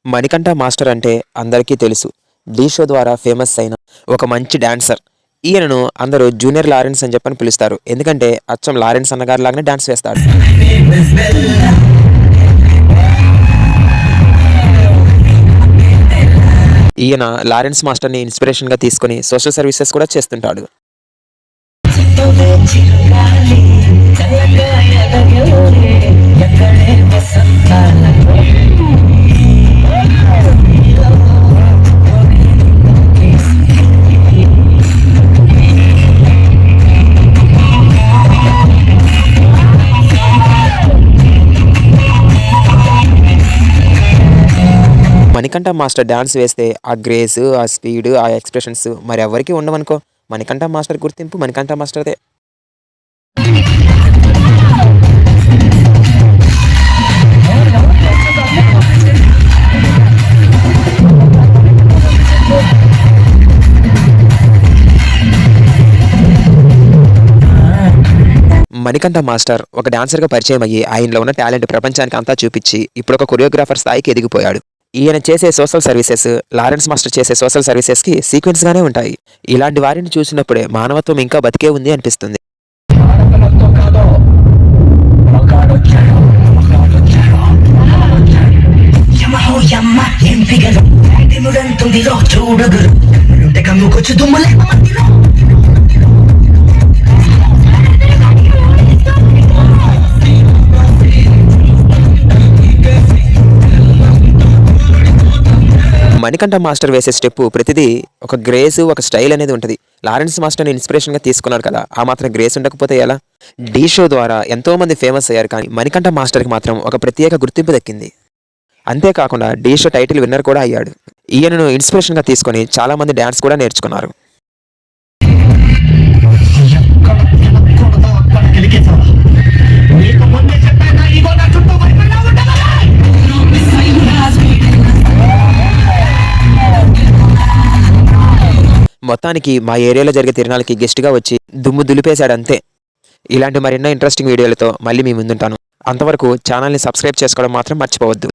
Manikanta master అంటే అందరికీ తెలుసు. 'ఢీ' షో ద్వారా ఫేమస్ అయిన ఒక మంచి డాన్సర్. ఈయనను అందరూ జూనియర్ లారెన్స్ అని చెప్పని పిలుస్తారు. ఎందుకంటే అచ్చం లారెన్స్ అన్నగారి లాగానే డాన్స్ వేస్తాడు. ఈయన లారెన్స్ మాస్టర్‌ని ఇన్స్‌పిరేషన్‌గా తీసుకొని సోషల్ సర్వీసెస్ కూడా చేస్తుంటాడు. మణికంఠ మాస్టర్ డాన్స్ వేస్తే ఆ గ్రేస్, ఆ స్పీడ్, ఆ ఎక్స్‌ప్రెషన్స్ మరెవ్వరికీ ఉండవనుకో. మణికంఠ మాస్టర్ గుర్తింపు మణికంఠ మాస్టర్‌దే. మణికంఠ మాస్టర్ ఒక డాన్సర్‌గా పరిచయం అయ్యి ఆయనలో ఉన్న టాలెంట్ ప్రపంచానికి అంతా చూపిచ్చి ఇప్పుడొక కొరియోగ్రాఫర్ స్థాయికి ఎదిగిపోయాడు. ఈయన చేసే సోషల్ సర్వీసెస్, లారెన్స్ మాస్టర్ చేసే సోషల్ సర్వీసెస్‌కి సీక్వెన్స్‌గానే ఉంటాయి. ఇలాంటి వారిని చూసినప్పుడే మానవత్వం ఇంకా బతికే ఉంది అనిపిస్తుంది. మణికంఠ మాస్టర్ వేసే స్టెప్పు ప్రతిదీ ఒక గ్రేస్, ఒక స్టైల్ అనేది ఉంటది. లారెన్స్ మాస్టర్‌ని ఇన్స్‌పిరేషన్‌గా తీసుకున్నారు కదా! ఆ మాత్రం గ్రేస్ ఉండకపోతే ఎలా? 'ఢీ' షో ద్వారా ఎంతోమంది ఫేమస్ అయ్యారు. కానీ మణికంఠ మాస్టర్‌కి మాత్రం ఒక ప్రత్యేక గుర్తింపు దక్కింది. అంతేకాకుండా 'ఢీ' షో టైటిల్ విన్నర్ కూడా అయ్యాడు. ఈయనను ఇన్స్‌పిరేషన్‌గా తీసుకొని చాలామంది డాన్స్ కూడా నేర్చుకున్నారు. మొత్తానికి మా ఏరియాలో జరిగే తిరణాలకి గెస్ట్‌గా వచ్చి దుమ్ము దులిపేశాడంతే. ఇలాంటి మరెన్నో ఇంట్రెస్టింగ్ వీడియోలతో మళ్ళీ మీ ముందుంటాను. అంతవరకు ఛానల్‌ని సబ్స్క్రైబ్ చేసుకోవడం మాత్రం మర్చిపోవద్దు.